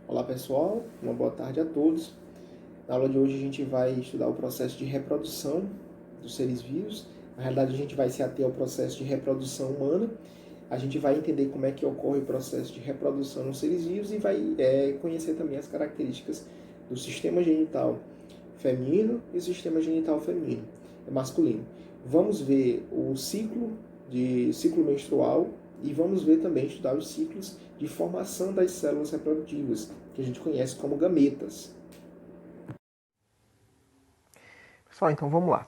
Olá pessoal, uma boa tarde a todos. Na aula de hoje a gente vai estudar o processo de reprodução dos seres vivos. Na realidade a gente vai se ater ao processo de reprodução humana. A gente vai entender como é que ocorre o processo de reprodução nos seres vivos e vai conhecer também as características do sistema genital feminino e o sistema genital masculino. Vamos ver o ciclo menstrual e vamos ver também estudar os ciclos de formação das células reprodutivas, que a gente conhece como gametas. Pessoal, então vamos lá.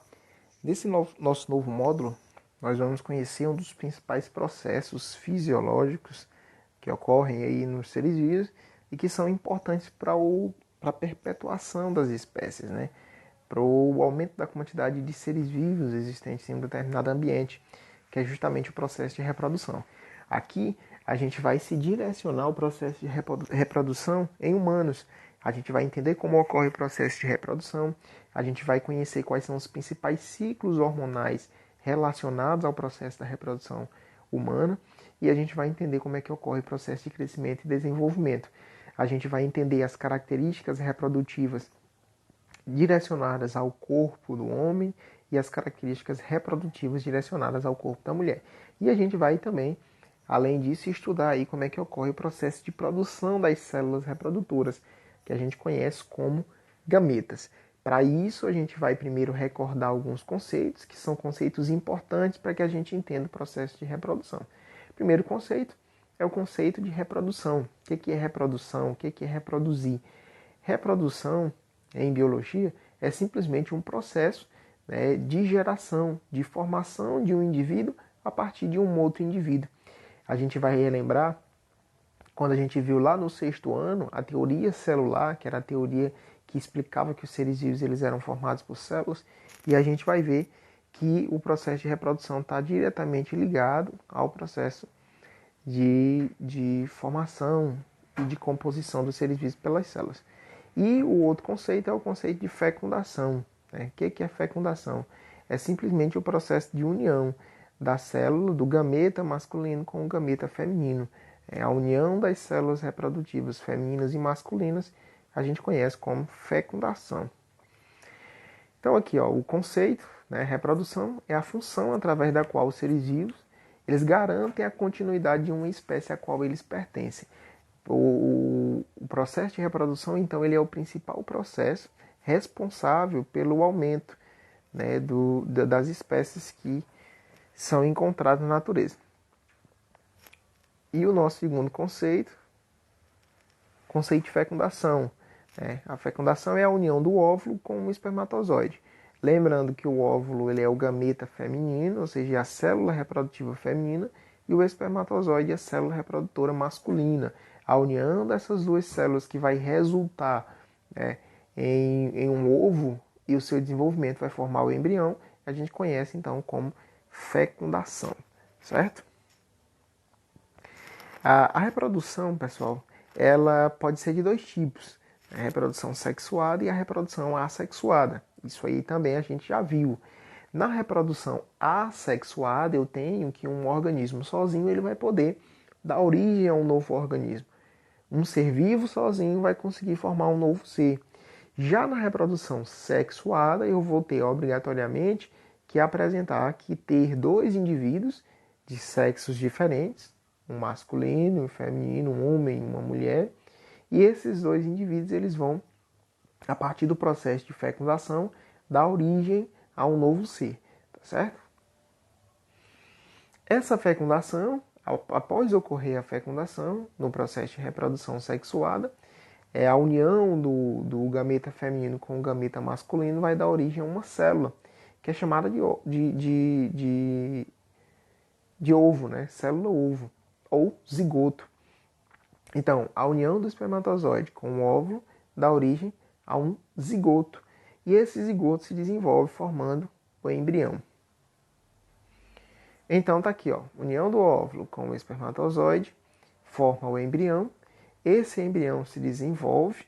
Nesse nosso novo módulo, nós vamos conhecer um dos principais processos fisiológicos que ocorrem aí nos seres vivos e que são importantes para a perpetuação das espécies, né? Para o aumento da quantidade de seres vivos existentes em um determinado ambiente, que é justamente o processo de reprodução. Aqui a gente vai se direcionar ao processo de reprodução em humanos. A gente vai entender como ocorre o processo de reprodução, a gente vai conhecer quais são os principais ciclos hormonais relacionados ao processo da reprodução humana e a gente vai entender como é que ocorre o processo de crescimento e desenvolvimento. A gente vai entender as características reprodutivas direcionadas ao corpo do homem e as características reprodutivas direcionadas ao corpo da mulher. E a gente vai também, além disso, estudar aí como é que ocorre o processo de produção das células reprodutoras, que a gente conhece como gametas. Para isso, a gente vai primeiro recordar alguns conceitos, que são conceitos importantes para que a gente entenda o processo de reprodução. O primeiro conceito é o conceito de reprodução. O que é reprodução? O que é reproduzir? Reprodução, em biologia, é simplesmente um processo, né, de geração, de formação de um indivíduo a partir de um outro indivíduo. A gente vai relembrar quando a gente viu lá no sexto ano a teoria celular, que era a teoria que explicava que os seres vivos eles eram formados por células, e a gente vai ver que o processo de reprodução está diretamente ligado ao processo de formação e de composição dos seres vivos pelas células. E o outro conceito é o conceito de fecundação. Né? O que é fecundação? É simplesmente o processo de união da célula, do gameta masculino com o gameta feminino. É a união das células reprodutivas femininas e masculinas a gente conhece como fecundação. Então aqui, ó, o conceito, né, reprodução, é a função através da qual os seres vivos eles garantem a continuidade de uma espécie a qual eles pertencem. O processo de reprodução, então, ele é o principal processo responsável pelo aumento, né, das espécies que são encontradas na natureza. E o nosso segundo conceito, conceito de fecundação. Né? A fecundação é a união do óvulo com o espermatozoide. Lembrando que o óvulo ele é o gameta feminino, ou seja, a célula reprodutiva feminina, e o espermatozoide é a célula reprodutora masculina. A união dessas duas células que vai resultar, né, em um ovo e o seu desenvolvimento vai formar o embrião, a gente conhece então como fecundação, certo? A reprodução, pessoal, ela pode ser de dois tipos: a reprodução sexuada e a reprodução assexuada. Isso aí também a gente já viu. Na reprodução assexuada, eu tenho que um organismo sozinho ele vai poder dar origem a um novo organismo. Um ser vivo sozinho vai conseguir formar um novo ser. Já na reprodução sexuada, eu vou ter obrigatoriamente que apresentar que ter dois indivíduos de sexos diferentes, um masculino e um feminino, um homem e uma mulher, e esses dois indivíduos eles vão, a partir do processo de fecundação, dar origem a um novo ser, tá certo? Essa fecundação, após ocorrer a fecundação, no processo de reprodução sexuada, a união do gameta feminino com o gameta masculino vai dar origem a uma célula, que é chamada de ovo, né? Célula ovo, ou zigoto. Então, a união do espermatozoide com o óvulo dá origem a um zigoto. E esse zigoto se desenvolve formando o embrião. Então tá aqui, ó, união do óvulo com o espermatozoide forma o embrião. Esse embrião se desenvolve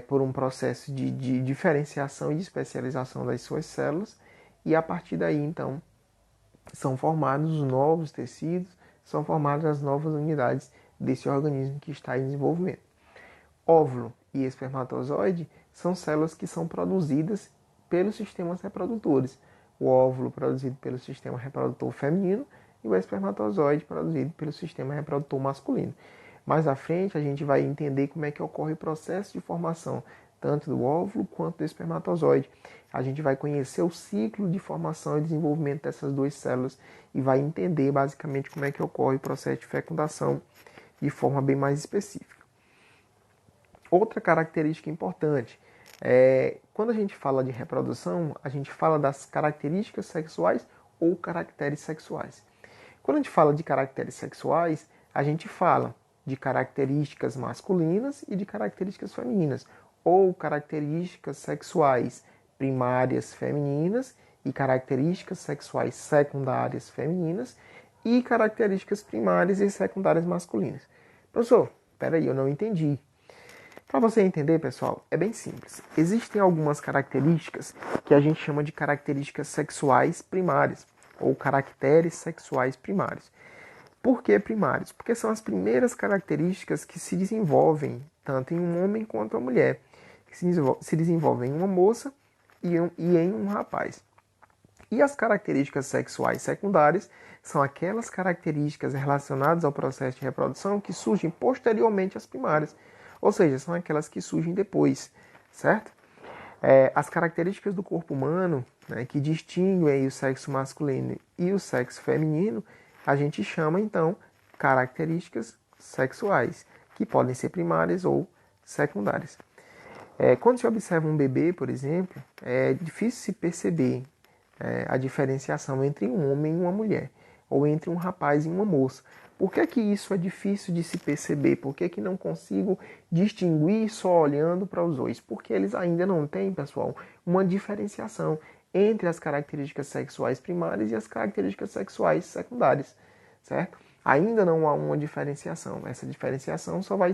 por um processo de diferenciação e de especialização das suas células e a partir daí então são formados os novos tecidos, são formadas as novas unidades desse organismo que está em desenvolvimento. Óvulo e espermatozoide são células que são produzidas pelos sistemas reprodutores. O óvulo produzido pelo sistema reprodutor feminino e o espermatozoide produzido pelo sistema reprodutor masculino. Mais à frente a gente vai entender como é que ocorre o processo de formação tanto do óvulo quanto do espermatozoide. A gente vai conhecer o ciclo de formação e desenvolvimento dessas duas células e vai entender basicamente como é que ocorre o processo de fecundação de forma bem mais específica. Outra característica importante é quando a gente fala de reprodução, a gente fala das características sexuais ou caracteres sexuais. Quando a gente fala de caracteres sexuais, a gente fala de características masculinas e de características femininas, ou características sexuais primárias femininas e características sexuais secundárias femininas e características primárias e secundárias masculinas. Professor, peraí, eu não entendi. Para você entender, pessoal, é bem simples. Existem algumas características que a gente chama de características sexuais primárias, ou caracteres sexuais primários. Por que primários? Porque são as primeiras características que se desenvolvem tanto em um homem quanto em uma mulher, que se desenvolvem em uma moça e em um rapaz. E as características sexuais secundárias são aquelas características relacionadas ao processo de reprodução que surgem posteriormente às primárias, ou seja, são aquelas que surgem depois, certo? As características do corpo humano, né, que distinguem o sexo masculino e o sexo feminino, a gente chama então características sexuais, que podem ser primárias ou secundárias. Quando se observa um bebê, por exemplo, é difícil se perceber a diferenciação entre um homem e uma mulher, ou entre um rapaz e uma moça. Por que que isso é difícil de se perceber? Por que que não consigo distinguir só olhando para os dois? Porque eles ainda não têm, pessoal, uma diferenciação entre as características sexuais primárias e as características sexuais secundárias, certo? Ainda não há uma diferenciação. Essa diferenciação só vai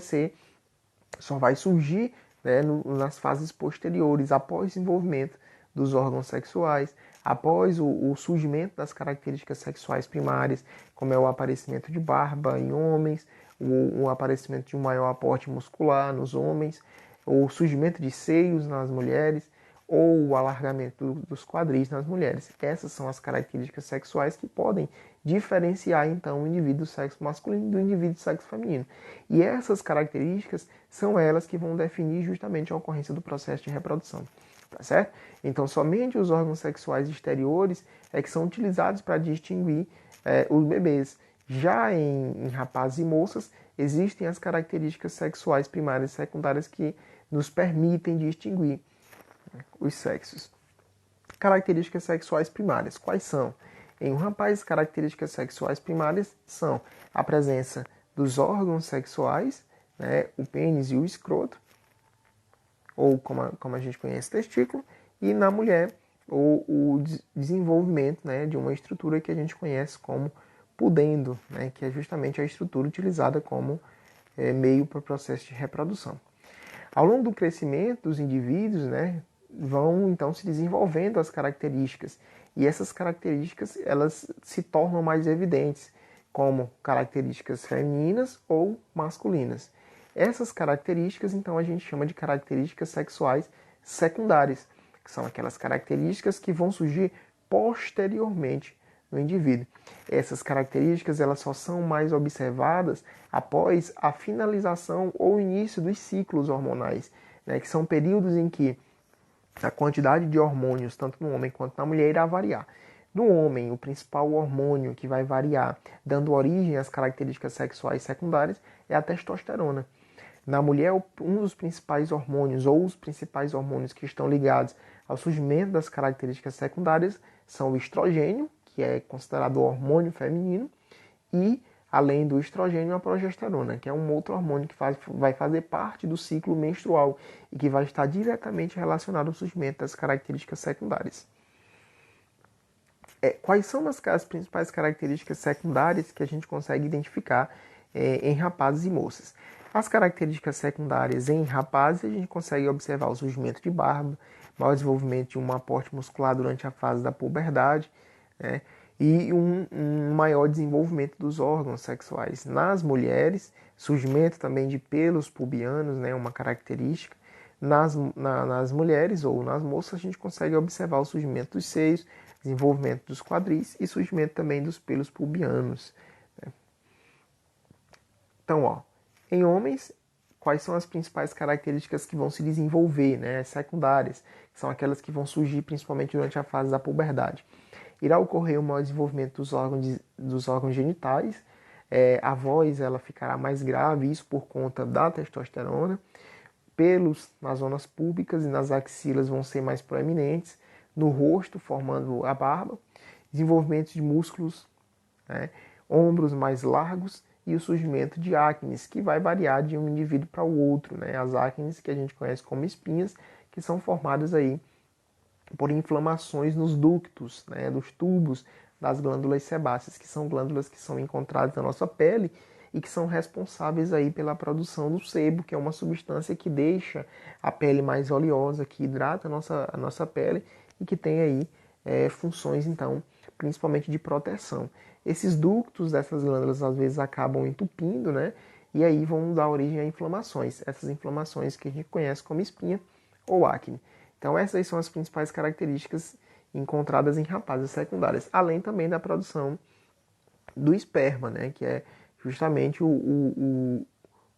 surgir, né, nas fases posteriores, após o desenvolvimento dos órgãos sexuais, após o surgimento das características sexuais primárias, como é o aparecimento de barba em homens, o aparecimento de um maior aporte muscular nos homens, o surgimento de seios nas mulheres, ou o alargamento dos quadris nas mulheres. Essas são as características sexuais que podem diferenciar, então, o indivíduo do sexo masculino do indivíduo do sexo feminino. E essas características são elas que vão definir justamente a ocorrência do processo de reprodução. Tá certo? Então, somente os órgãos sexuais exteriores é que são utilizados para distinguir os bebês. Já em rapazes e moças, existem as características sexuais primárias e secundárias que nos permitem distinguir os sexos. Características sexuais primárias, quais são? Em um rapaz, características sexuais primárias são a presença dos órgãos sexuais, né, o pênis e o escroto, ou como a gente conhece, testículo, e na mulher, o desenvolvimento, né, de uma estrutura que a gente conhece como pudendo, né, que é justamente a estrutura utilizada como meio para o processo de reprodução. Ao longo do crescimento dos indivíduos, né, vão então se desenvolvendo as características, e essas características elas se tornam mais evidentes, como características femininas ou masculinas. Essas características, então, a gente chama de características sexuais secundárias, que são aquelas características que vão surgir posteriormente no indivíduo. Essas características elas só são mais observadas após a finalização ou início dos ciclos hormonais, né, que são períodos em que a quantidade de hormônios, tanto no homem quanto na mulher, irá variar. No homem, o principal hormônio que vai variar, dando origem às características sexuais secundárias, é a testosterona. Na mulher, um dos principais hormônios, ou os principais hormônios que estão ligados ao surgimento das características secundárias, são o estrogênio, que é considerado o hormônio feminino, e, além do estrogênio, a progesterona, que é um outro hormônio que vai fazer parte do ciclo menstrual e que vai estar diretamente relacionado ao surgimento das características secundárias. Quais são as principais características secundárias que a gente consegue identificar em rapazes e moças? As características secundárias em rapazes, a gente consegue observar o surgimento de barba, maior desenvolvimento de um aporte muscular durante a fase da puberdade, né? e um maior desenvolvimento dos órgãos sexuais. Nas mulheres, surgimento também de pelos pubianos, né, uma característica. Nas mulheres ou nas moças, a gente consegue observar o surgimento dos seios, desenvolvimento dos quadris e surgimento também dos pelos pubianos. Então, ó, em homens, quais são as principais características que vão se desenvolver, né, secundárias, que são aquelas que vão surgir principalmente durante a fase da puberdade? Irá ocorrer um maior desenvolvimento dos órgãos genitais, a voz ela ficará mais grave, isso por conta da testosterona, pelos nas zonas púbicas e nas axilas vão ser mais proeminentes, no rosto, formando a barba, desenvolvimento de músculos, né, ombros mais largos e o surgimento de acnes, que vai variar de um indivíduo para o outro, né? As acnes que a gente conhece como espinhas, que são formadas aí por inflamações nos ductos, né, dos tubos das glândulas sebáceas, que são glândulas que são encontradas na nossa pele e que são responsáveis aí pela produção do sebo, que é uma substância que deixa a pele mais oleosa, que hidrata a nossa pele e que tem aí funções, então, principalmente de proteção. Esses ductos dessas glândulas às vezes acabam entupindo, né? E aí vão dar origem a inflamações. Essas inflamações que a gente conhece como espinha ou acne. Então essas são as principais características encontradas em rapazes secundárias, além também da produção do esperma, né? Que é justamente o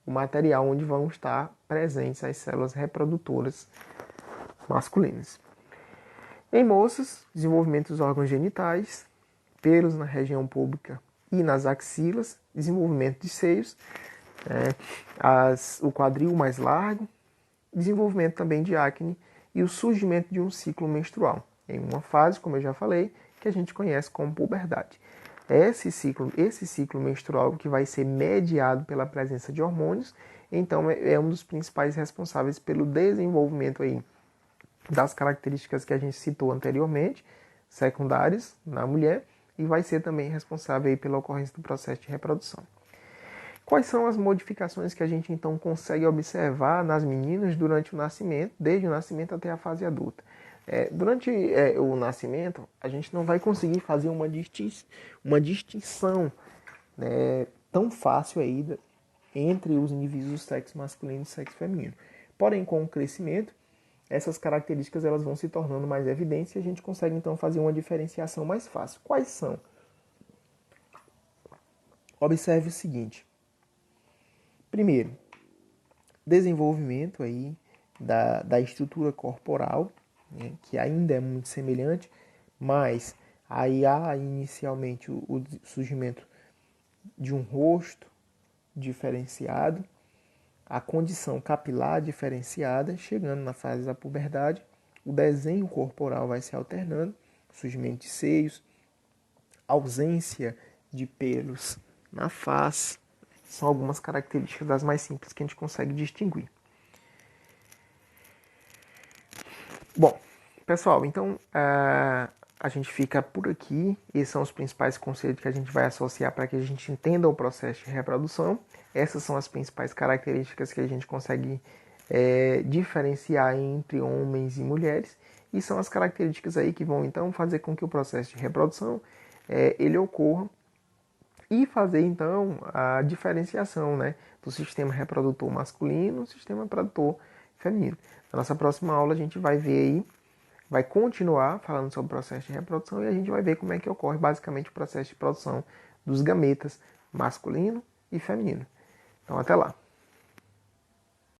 material onde vão estar presentes as células reprodutoras masculinas. Em moças, desenvolvimento dos órgãos genitais, pelos na região pública e nas axilas, desenvolvimento de seios, o quadril mais largo, desenvolvimento também de acne e o surgimento de um ciclo menstrual, em uma fase, como eu já falei, que a gente conhece como puberdade. Esse ciclo menstrual que vai ser mediado pela presença de hormônios, então é um dos principais responsáveis pelo desenvolvimento aí das características que a gente citou anteriormente, secundárias na mulher, e vai ser também responsável aí pela ocorrência do processo de reprodução. Quais são as modificações que a gente então consegue observar nas meninas durante o nascimento, desde o nascimento até a fase adulta? Durante o nascimento, a gente não vai conseguir fazer uma distinção, né, tão fácil aí entre os indivíduos do sexo masculino e do sexo feminino. Porém, com o crescimento, essas características elas vão se tornando mais evidentes e a gente consegue então fazer uma diferenciação mais fácil. Quais são? Observe o seguinte. Primeiro, desenvolvimento aí da estrutura corporal, né, que ainda é muito semelhante, mas aí há inicialmente o surgimento de um rosto diferenciado, a condição capilar diferenciada, chegando na fase da puberdade, o desenho corporal vai se alternando, surgimento de seios, ausência de pelos na face, são algumas características das mais simples que a gente consegue distinguir. Bom, pessoal, então a gente fica por aqui. Esses são os principais conceitos que a gente vai associar para que a gente entenda o processo de reprodução. Essas são as principais características que a gente consegue diferenciar entre homens e mulheres. E são as características aí que vão então fazer com que o processo de reprodução ele ocorra e fazer então a diferenciação, né, do sistema reprodutor masculino e do sistema reprodutor feminino. Na nossa próxima aula a gente vai ver aí, vai continuar falando sobre o processo de reprodução e a gente vai ver como é que ocorre basicamente o processo de produção dos gametas masculino e feminino. Então até lá!